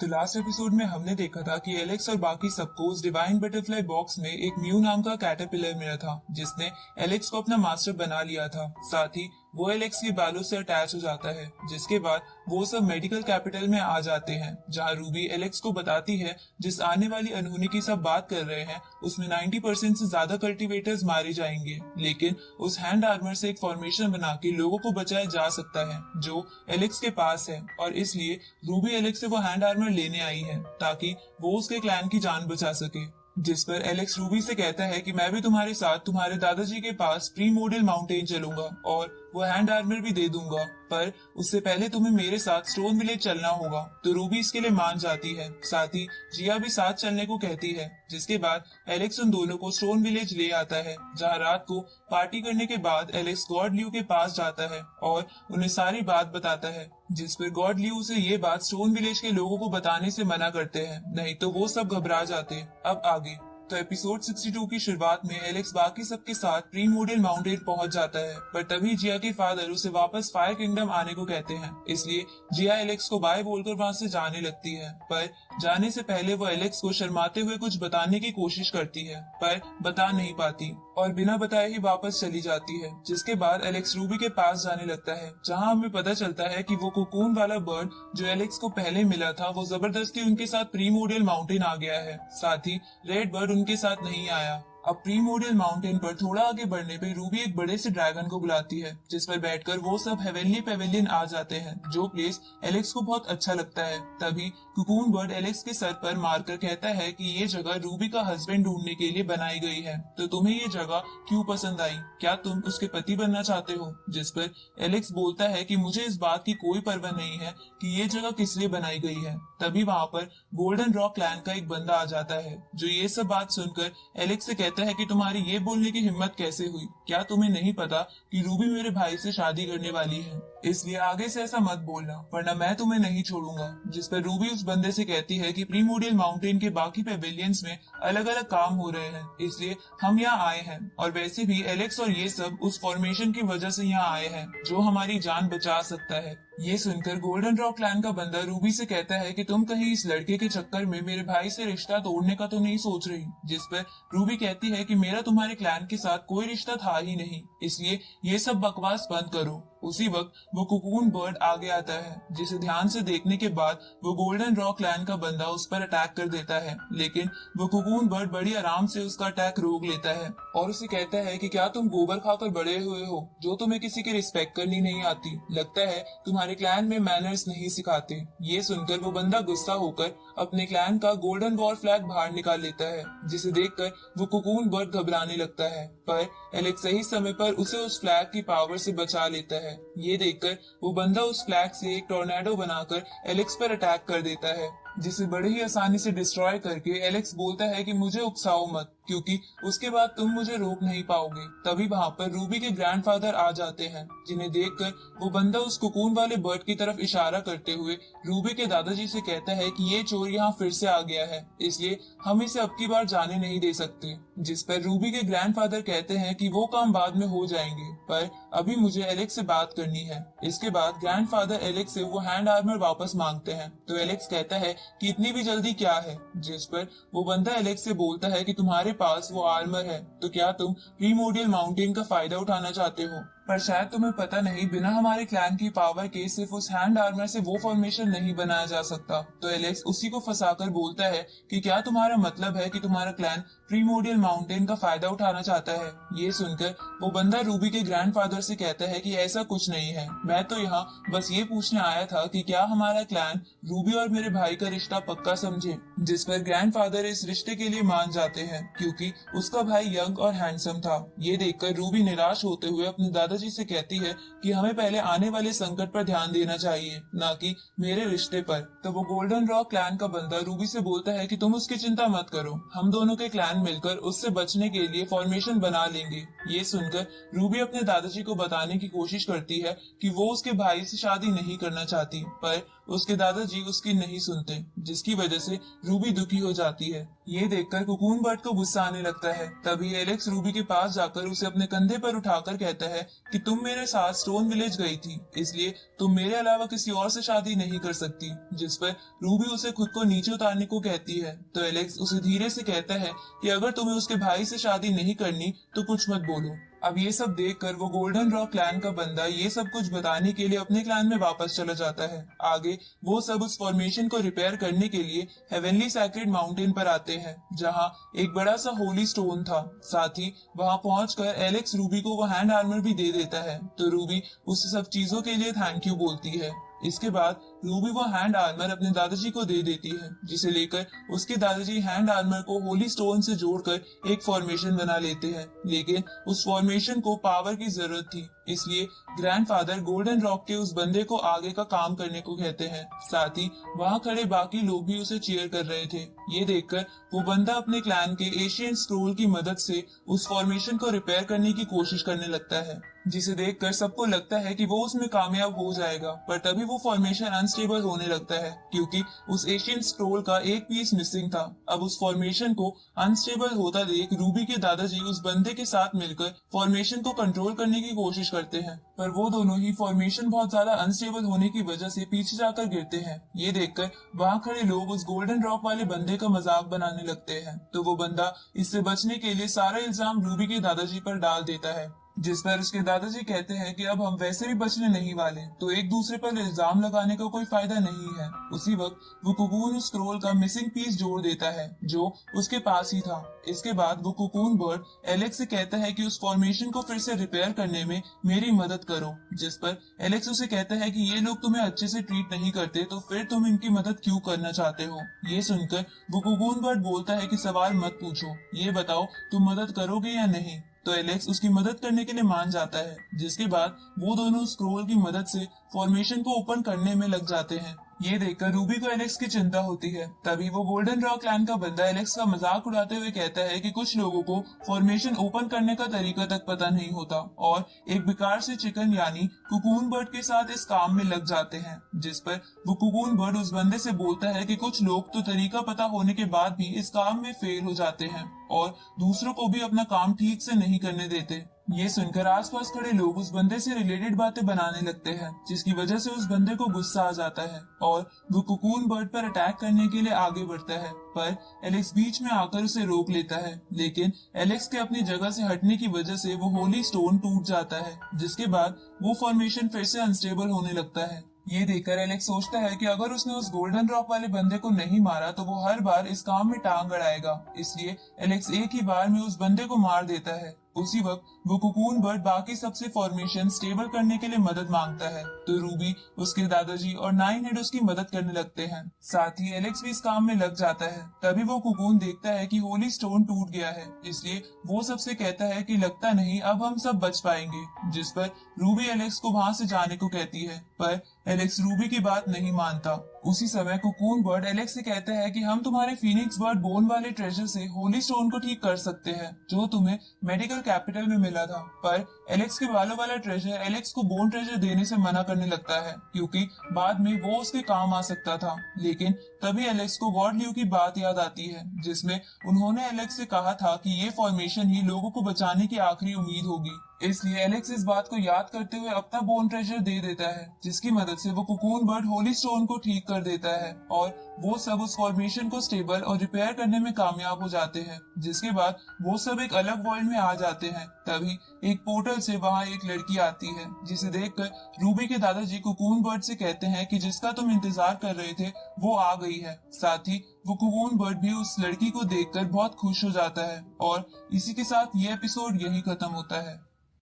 तो last episode में हमने देखा था कि एलेक्स और बाकी सबको उस डिवाइन बटरफ्लाई बॉक्स में एक म्यू नाम का कैटरपिलर मिला था जिसने एलेक्स को अपना मास्टर बना लिया था। साथ ही वो एलेक्स के बालों से अटैच हो जाता है, जिसके बाद वो सब मेडिकल कैपिटल में आ जाते हैं जहाँ रूबी एलेक्स को बताती है जिस आने वाली अनहोनी की सब बात कर रहे हैं उसमें 90% से ज्यादा कल्टीवेटर्स मारे जाएंगे, लेकिन उस हैंड आर्मर से एक फॉर्मेशन बना के लोगों को बचाया जा सकता है जो एलेक्स के पास है, और इसलिए रूबी एलेक्स से वो हैंड आर्मर लेने आई है ताकि वो उसके क्लैन की जान बचा सके। जिस पर एलेक्स रूबी से कहता है कि मैं भी तुम्हारे साथ तुम्हारे दादाजी के पास प्रीमोडियल माउंटेन चलूंगा और वो हैंड आर्मर भी दे दूंगा, पर उससे पहले तुम्हें मेरे साथ स्टोन विलेज चलना होगा। तो रूबी इसके लिए मान जाती है। साथ ही जिया भी साथ चलने को कहती है, जिसके बाद एलेक्स उन दोनों को स्टोन विलेज ले आता है जहाँ रात को पार्टी करने के बाद एलेक्स गॉड ल्यू के पास जाता है और उन्हें सारी बात बताता है, जिस पर गॉड ल्यू उसे ये बात स्टोन विलेज के लोगों को बताने से मना करते हैं, नहीं तो वो सब घबरा जाते। अब आगे तो एपिसोड 62 की शुरुआत में एलेक्स बाकी सबके साथ प्रीमोडियल माउंटेन पहुंच जाता है, पर तभी जिया के फादर उसे वापस फायर किंगडम आने को कहते हैं। इसलिए जिया एलेक्स को बाय बोलकर वहां से जाने लगती है, पर जाने से पहले वो एलेक्स को शर्माते हुए कुछ बताने की कोशिश करती है पर बता नहीं पाती और बिना बताए ही वापस चली जाती है। जिसके बाद एलेक्स रूबी के पास जाने लगता है जहाँ हमें पता चलता है कि वो कोकून वाला बर्ड जो एलेक्स को पहले मिला था वो जबरदस्ती उनके साथ प्रीमोडियल माउंटेन आ गया है। साथ ही रेड बर्ड उनके साथ नहीं आया। अब प्रीमोडियल माउंटेन पर थोड़ा आगे बढ़ने पे रूबी एक बड़े से ड्रैगन को बुलाती है, जिस पर बैठकर वो सब हेवनली पेविलियन आ जाते हैं, जो प्लेस एलेक्स को बहुत अच्छा लगता है। तभी कुकून बर्ड एलेक्स के सर पर मारकर कहता है कि ये जगह रूबी का हस्बैंड ढूंढने के लिए बनाई गई है, तो तुम्हें ये जगह क्यों पसंद आई, क्या तुम उसके पति बनना चाहते हो? जिस पर एलेक्स बोलता है कि मुझे इस बात की कोई परवाह नहीं है कि ये जगह किस लिए बनाई गई है। तभी वहाँ पर गोल्डन रॉक क्लैन का एक बंदा आ जाता है जो ये सब बात सुनकर एलेक्स से कहता है कि तुम्हारी ये बोलने की हिम्मत कैसे हुई, क्या तुम्हें नहीं पता कि रूबी मेरे भाई से शादी करने वाली है, इसलिए आगे से ऐसा मत बोलना वरना मैं तुम्हें नहीं छोड़ूंगा। जिस पर रूबी उस बंदे से कहती है कि प्रीमोडियल माउंटेन के बाकी पेविलियंस में अलग अलग काम हो रहे हैं, इसलिए हम यहाँ आए हैं, और वैसे भी एलेक्स और ये सब उस फॉर्मेशन की वजह से यहाँ आए हैं जो हमारी जान बचा सकता है। ये सुनकर गोल्डन रॉक क्लैन का बंदा रूबी से कहता है कि तुम कहीं इस लड़के के चक्कर में मेरे भाई से रिश्ता तोड़ने का तो नहीं सोच रही? जिस पर रूबी कहती है कि मेरा तुम्हारे क्लैन के साथ कोई रिश्ता था ही नहीं, इसलिए ये सब बकवास बंद करो। उसी वक्त वो कुकून बर्ड आगे आता है, जिसे ध्यान से देखने के बाद वो गोल्डन रॉक क्लैन का बंदा उस पर अटैक कर देता है, लेकिन वो कुकून बर्ड बड़ी आराम से उसका अटैक रोक लेता है और उसे कहता है कि क्या तुम गोबर खाकर बड़े हुए हो जो तुम्हें किसी की रिस्पेक्ट करनी नहीं आती? लगता है तुम्हारे क्लैन में मैनर्स नहीं सिखाते। ये सुनकर वो बंदा गुस्सा होकर अपने क्लैन का गोल्डन वॉर फ्लैग बाहर निकाल लेता है, जिसे देखकर वो कुकून बर्ड घबराने लगता है, पर एलेक्स सही समय पर उसे उस फ्लैग की पावर से बचा लेता है। ये देखकर वो बंदा उस फ्लैग से एक टोर्नेडो बनाकर एलेक्स पर अटैक कर देता है, जिसे बड़े ही आसानी से डिस्ट्रॉय करके एलेक्स बोलता है कि मुझे उकसाओ मत, क्योंकि उसके बाद तुम मुझे रोक नहीं पाओगे। तभी वहाँ पर रूबी के ग्रैंडफादर आ जाते हैं, जिन्हें देखकर वो बंदा उस कुकून वाले बर्ड की तरफ इशारा करते हुए रूबी के दादाजी से कहता है कि ये चोर यहाँ फिर से आ गया है, इसलिए हम इसे अब की बार जाने नहीं दे सकते। जिस पर रूबी के ग्रैंडफादर कहते हैं कि वो काम बाद में हो जाएंगे, पर अभी मुझे एलेक्स से बात करनी है। इसके बाद ग्रैंडफादर एलेक्स से वो हैंड आर्मर वापस मांगते हैं, तो एलेक्स कहता है कि इतनी भी जल्दी क्या है? जिस पर वो बंदा एलेक्स से बोलता है कि तुम्हारे पास वो आर्मर है, तो क्या तुम प्रीमोडियल माउंटेन का फायदा उठाना चाहते हो? पर शायद तुम्हें पता नहीं, बिना हमारे क्लैन की पावर के सिर्फ उस हैंड आर्मर से वो फॉर्मेशन नहीं बनाया जा सकता। तो एलेक्स उसी को फंसाकर बोलता है कि क्या तुम्हारा मतलब है कि तुम्हारा क्लैन प्रीमोडियल माउंटेन का फायदा उठाना चाहता है? ये सुनकर वो बंदा रूबी के ग्रैंडफादर से कहता है कि ऐसा कुछ नहीं है, मैं तो यहाँ बस ये पूछने आया था कि क्या हमारा क्लैन रूबी और मेरे भाई का रिश्ता पक्का समझे। जिस पर ग्रैंडफादर इस रिश्ते के लिए मान जाते हैं, क्योंकि उसका भाई यंग और हैंडसम था। ये देखकर रूबी निराश होते हुए अपने दादाजी से कहती है कि हमें पहले आने वाले संकट पर ध्यान देना चाहिए, ना कि मेरे रिश्ते पर। तो वो गोल्डन रॉक क्लैन का बंदा रूबी से बोलता है कि तुम उसकी चिंता मत करो, हम दोनों के क्लैन मिलकर उससे बचने के लिए फॉर्मेशन बना लेंगे। ये सुनकर रूबी अपने दादाजी को बताने की कोशिश करती है कि वो उसके भाई से शादी नहीं करना चाहती, पर उसके दादाजी उसकी नहीं सुनते, जिसकी वजह से रूबी दुखी हो जाती है। ये देखकर कोकून बर्ड को गुस्सा आने लगता है। तभी एलेक्स रूबी के पास जाकर उसे अपने कंधे पर उठाकर कहता है कि तुम मेरे साथ स्टोन विलेज गई थी, इसलिए तुम मेरे अलावा किसी और से शादी नहीं कर सकती। जिस पर रूबी उसे खुद को नीचे उतारने को कहती है, तो एलेक्स उसे धीरे से कहता है कि अगर तुम्हें उसके भाई से शादी नहीं करनी तो कुछ मत बोलो। अब ये सब देखकर वो गोल्डन रॉक क्लैन का बंदा ये सब कुछ बताने के लिए अपने क्लैन में वापस चला जाता है। आगे वो सब उस फॉर्मेशन को रिपेयर करने के लिए हेवनली सैक्रेड माउंटेन पर आते हैं, जहां एक बड़ा सा होली स्टोन था। साथ ही वहां पहुंचकर एलेक्स रूबी को वो हैंड आर्मर भी दे देता है, तो रूबी उस सब चीजों के लिए थैंक यू बोलती है। इसके बाद रूबी वो हैंड आर्मर अपने दादाजी को दे देती है, जिसे लेकर उसके दादाजी हैंड आर्मर को होली स्टोन से जोड़कर एक फॉर्मेशन बना लेते हैं। लेकिन उस फॉर्मेशन को पावर की जरूरत थी, इसलिए ग्रैंडफादर गोल्डन रॉक के उस बंदे को आगे का काम करने को कहते हैं। साथ ही वहाँ खड़े बाकी लोग भी उसे चीयर कर रहे थे। ये देखकर वो बंदा अपने क्लैन के एशियन स्क्रोल की मदद से उस फॉर्मेशन को रिपेयर करने की कोशिश करने लगता है, जिसे देखकर सबको लगता है कि वो उसमें कामयाब हो जाएगा। पर तभी वो फॉर्मेशन अनस्टेबल होने लगता है, क्योंकि उस एशियन स्क्रोल का एक पीस मिसिंग था। अब उस फॉर्मेशन को अनस्टेबल होता देख रूबी के दादाजी उस बंदे के साथ मिलकर फॉर्मेशन को कंट्रोल करने की कोशिश करते हैं, पर वो दोनों ही फॉर्मेशन बहुत ज्यादा अनस्टेबल होने की वजह से पीछे जाकर गिरते हैं। ये देखकर वहाँ खड़े लोग उस गोल्डन रॉक वाले बंदे का मजाक बनाने लगते हैं, तो वो बंदा इससे बचने के लिए सारा इल्जाम रूबी के दादाजी पर डाल देता है, जिस पर उसके दादाजी कहते हैं कि अब हम वैसे भी बचने नहीं वाले, तो एक दूसरे पर इल्जाम लगाने का कोई फायदा नहीं है। उसी वक्त वो कोकून उस स्क्रोल का मिसिंग पीस जोड़ देता है, जो उसके पास ही था। इसके बाद वो कोकून बर्ड एलेक्स से कहता है कि उस फॉर्मेशन को फिर से रिपेयर करने में मेरी मदद करो, जिस पर एलेक्स उसे कहता है कि ये लोग तुम्हें अच्छे से ट्रीट नहीं करते, तो फिर तुम इनकी मदद क्यों करना चाहते हो। ये सुनकर वो कोकून बर्ड बोलता है कि सवाल मत पूछो, ये बताओ तुम मदद करोगे या नहीं। तो एलेक्स उसकी मदद करने के लिए मान जाता है, जिसके बाद वो दोनों स्क्रोल की मदद से फॉर्मेशन को ओपन करने में लग जाते हैं। ये देखकर रूबी को एलेक्स की चिंता होती है। तभी वो गोल्डन रॉक क्लैन का बंदा एलेक्स का मजाक उड़ाते हुए कहता है कि कुछ लोगों को फॉर्मेशन ओपन करने का तरीका तक पता नहीं होता और एक बेकार से चिकन यानी कोकून बर्ड के साथ इस काम में लग जाते हैं। जिस पर वो कोकून बर्ड उस बंदे से बोलता है कि कुछ लोग तो तरीका पता होने के बाद भी इस काम में फेल हो जाते हैं और दूसरों को भी अपना काम ठीक से नहीं करने देते। ये सुनकर आसपास खड़े लोग उस बंदे से रिलेटेड बातें बनाने लगते हैं, जिसकी वजह से उस बंदे को गुस्सा आ जाता है और वो कोकून बर्ड पर अटैक करने के लिए आगे बढ़ता है, पर एलेक्स बीच में आकर उसे रोक लेता है। लेकिन एलेक्स के अपनी जगह से हटने की वजह से वो होली स्टोन टूट जाता है, जिसके बाद वो फॉर्मेशन फिर से अनस्टेबल होने लगता है। ये देखकर एलेक्स सोचता है कि अगर उसने उस गोल्डन रॉक वाले बंदे को नहीं मारा तो वो हर बार इस काम में टांग अड़ाएगा, इसलिए एलेक्स एक ही बार में उस बंदे को मार देता है। उसी वक्त वो कोकून बर्ड बाकी सबसे फॉर्मेशन स्टेबल करने के लिए मदद मांगता है, तो रूबी, उसके दादाजी और नाइन हेड उसकी मदद करने लगते हैं। साथ ही एलेक्स भी इस काम में लग जाता है। तभी वो कोकून देखता है कि होली स्टोन टूट गया है, इसलिए वो सबसे कहता है कि लगता नहीं अब हम सब बच पाएंगे। जिस पर रूबी एलेक्स को वहां से जाने को कहती है, पर एलेक्स रूबी की बात नहीं मानता। उसी समय कोकून बर्ड एलेक्स से कहता है कि हम तुम्हारे फीनिक्स बर्ड बोन वाले ट्रेजर से होली स्टोन को ठीक कर सकते हैं, जो तुम्हें मेडिकल कैपिटल में मिला था। पर एलेक्स के बालों वाला ट्रेजर एलेक्स को बोन ट्रेजर देने से मना करने लगता है, क्योंकि बाद में वो उसके काम आ सकता था। लेकिन तभी एलेक्स को गॉड ल्यू की बात याद आती है, जिसमें उन्होंने एलेक्स से कहा था कि ये फॉर्मेशन ही लोगों को बचाने की आखिरी उम्मीद होगी। इसलिए एलेक्स इस बात को याद करते हुए अपना बोन ट्रेजर दे देता है, जिसकी मदद से वो कोकून बर्ड होली स्टोन को ठीक कर देता है और वो सब उस फॉर्मेशन को स्टेबल और रिपेयर करने में कामयाब हो जाते हैं। जिसके बाद वो सब एक अलग वर्ल्ड में आ जाते हैं। तभी एक पोर्टल से वहाँ एक लड़की आती है, जिसे देखकर रूबी के दादाजी कोकून बर्ड से कहते हैं कि जिसका तुम इंतजार कर रहे थे वो आ गई है। साथ ही वो कोकून बर्ड भी उस लड़की को देखकर बहुत खुश हो जाता है और इसी के साथ ये एपिसोड यही खत्म होता है।